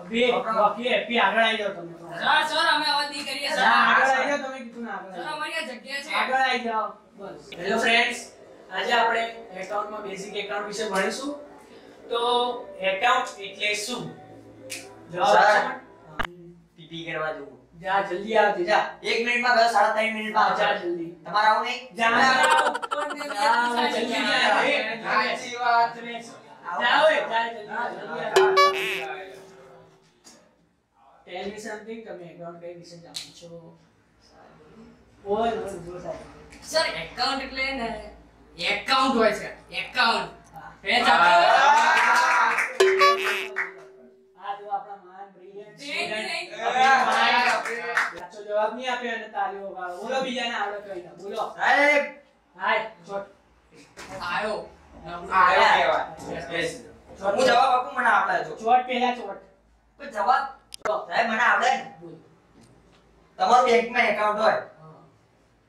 અભી આગળ આવી જાઓ તમે. સર અમે અવાજ નહીં કરીએ સર. આગળ આવી જાઓ તમે કીધું ને આગળ. સર અમારી આ જગ્યા છે. આગળ આવી જાઓ. બસ. હેલો ફ્રેન્ડ્સ, આજે આપણે એકાઉન્ટમાં બેઝિક એકાઉન્ટ વિશે ભણીશું. તો એકાઉન્ટ એટલે શું? જવાબ પીપી કરવા જવું. જા જલ્દી આવજે જા. 1 મિનિટમાં ગયો 3.5 મિનિટમાં જા જલ્દી. તમારે આવું નહીં? જા જલ્દી જા. સાચી વાત. જા ઓય જા જલ્દી જા. Tell me something. તમે એકાઉન્ટ કઈ વિશે જાણો છો? ઓય જો સાહેબ. સર એકાઉન્ટ એટલે ને એકાઉન્ટ હોય છે. એકાઉન્ટ. હે આ જો આપણા મહાન બ્રિલિયન્ટ સ્ટુડન્ટ સાચો જવાબ નહીં આપ્યો અને તાળીઓ પાડો. બોલો બીજાને આવડે કઈ ના બોલો. સાહેબ હાય છોટ. આયો. આયા યસ હું જવાબ આપું મને આવડે જો છોટ પહેલા છોટ. કોઈ જવાબ સાહેબ મને આવડે ને તમારું બેંકમાં એકાઉન્ટ હોય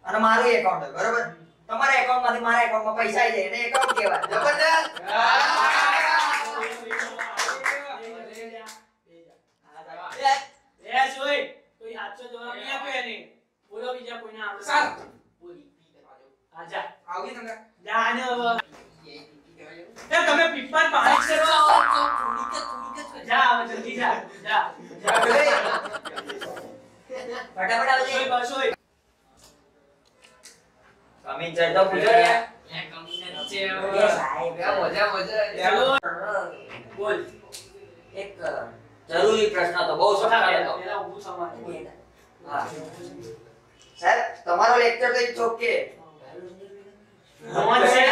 અને મારું એકાઉન્ટ હોય બરોબર તમારા એકાઉન્ટમાંથી મારા એકાઉન્ટમાં પૈસા આવી જાય એને એકાઉન્ટ કહેવાય જબરદસ્ત એ જોઈ કોઈ સાચો જવાબ નહીં આપ્યો એને. બોલો બીજા કોઈને આવડે સર બોલી આજા આવી તમને જા ને હવે એ તમે પીપણ પાણી છે તો જા હવે જલ્દી જા જા ફટાફટ આવજે ઓય બસ ઓય કમી ચડતો પૂછો યાર એકાઉન્ટ છે. એ સાહેબ મજા ચાલો બોલ એક જરૂરી પ્રશ્ન તો બહુ સખત હતો પેલા ઊભું થવાનું. હા સાહેબ તમારો લેક્ચર તો ચોકે મોહન છે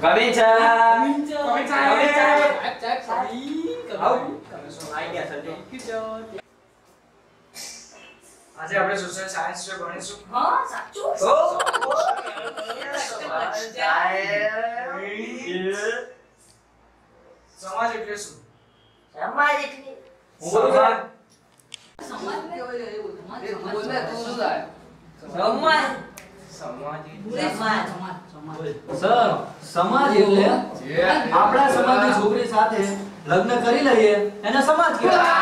કવિન છે આજે આપણે સોશિયલ સાયન્સ વિશે ભણીશું. હા સાચું. સમાજ એટલે શું? સમાજ એટલે સમાજ સમાજ ને સર સમાજ એટલે આપણા સમાજની છોકરી સાથે લગ્ન કરી લઈએ એને સમાજ કહેવાય.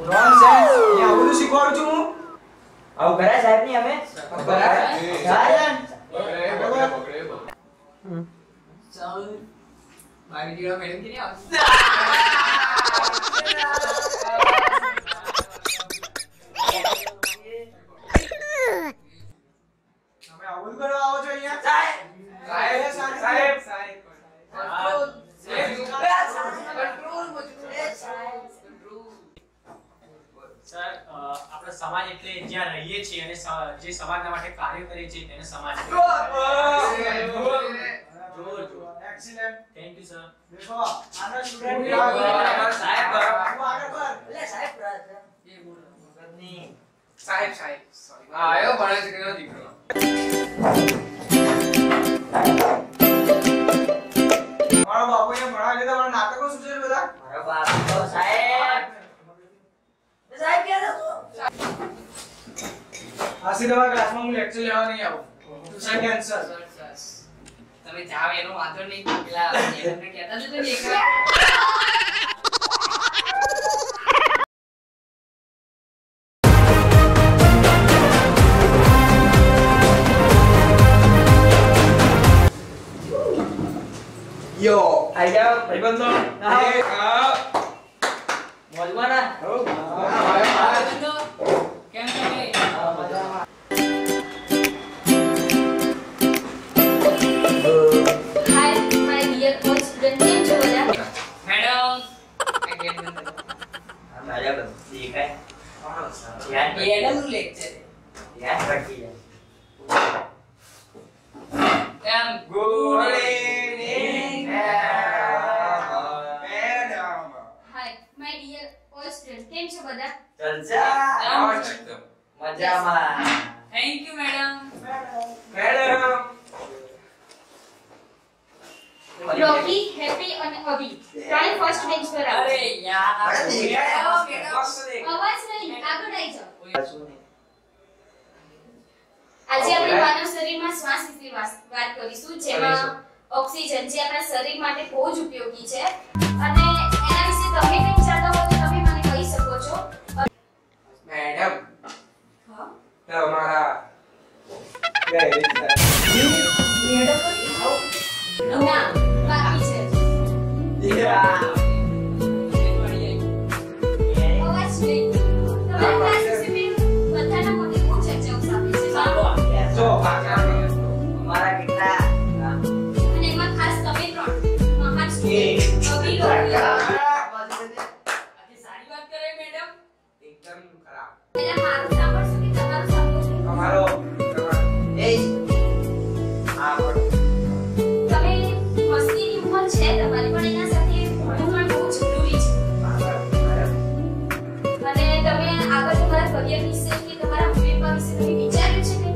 રોંગ સેન્સ અહીંયા આવું શીખવાડું છું હું. આવું કરાય સાહેબ ની અમે કરાય? સાહેબ ચાલ મારી દીકરો મેડમ કે નહીં આવશે. તમે આવું કરવા આવો છો અહીંયા? સાહેબ સાહેબ સર આપણે સમાજ એટલે જ્યાં રહીએ છીએ અને જે સમાજના માટે કાર્ય કરીએ છીએ તેને સમાજ કહેવાય. Excellent thank you sir. દેખો આના સ્ટુડન્ટ સાહેબ આગળ કર. એટલે સાહેબ સાહેબ સોરી આયો ભણે છે કે દીકરો. મારો બાપુ એ ભણાવી લીધા મારા નાટકો શું છે બધા? મારો બાપ તો સાહેબ સાહેબ કે આસી તમારા ક્લાસમાં હું લેક્ચર લેવા નહીં આવું. Tuition cancel. તમે જાવ એનો વાંધો નહીં. પેલા એમને કહેતા જ ને એક યો આઈ જાવ ભાઈબંધો મોજમાં ના કેમ તમે Hi, my dear all student. કેમ છો બધા? મેડમ બરાબર દેખાય good hi my dear all student કેમ છો બધા? જલસા મજામાં. Thank you madam. Rocky, Happy અને અભી ત્રણે ફર્સ્ટ બેન્ચ પર આવો. અરે યાર અરે દેખાય. અવાજ નહીં, આગળ આવી જાઓ. આજે આપણે માનવ શરીરમાં શ્વાસ વિશે વાત કરીશું, જેમાં ઓક્સિજન જે આપણા શરીર માટે બહુ જ ઉપયોગી છે અને એના વિશે તમે કંઈ વિચારતા હો તો તમે મને કહી શકો છો. મેડમ હા તમારા ના બાકી છે. અવાજ નહીં. તમારા ક્લાસ વિશે મેં બધાના મોઢે બહુ ચર્ચાઓ સાંભળી છે. અમારા કેટલા અને એમાં ખાસ તમે ત્રણ મહાન સ્ટુડન્ટ અભી રોકી આટલી સારી વાત કરે મેડમ. એકદમ ખરાબ. પહેલા મારું સાંભળશો કે તમારું સાંભળશો? તમારો એ આ પણ તમે મસ્તીની ઉંમર છે તમારી, પણ એના સાથે ભણવું પણ બહુ જરૂરી છે. અને તમે આગળ તમારા કરિયર વિશે કે તમારા ભવિષ્ય વિશે તમે વિચાર્યું છે કે?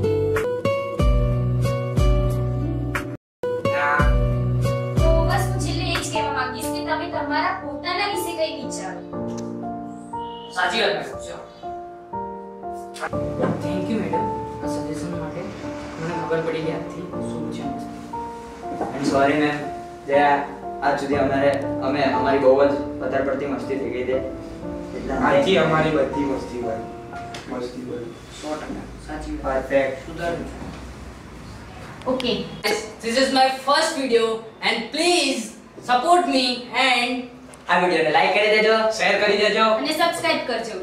ના તો બસ હું છેલ્લે એ જ કહેવા માંગીશ કે તમે તમારા પોતાના વિશે કંઈ વિચારો. સાચી વાત મેડમ. થેન્ક યુ મેડમ આ સજેશન માટે. મને ખબર પડી કે આજથી શું છે. એન્ડ સોરી મેમ, જે આજ સુધી અમે અમારી બહુ જ વધારે પડતી મસ્તી થઈ ગઈ છે. એટલા આજથી અમારી બધી મસ્તી બંધ. 100% સાચી વાત. પરફેક્ટ. સુધાર. Okay, this is my first video and please support me and આ વિડિયોને લાઈક કરી દેજો, શેર કરી દેજો. અને સબસ્ક્રાઇબ કરજો.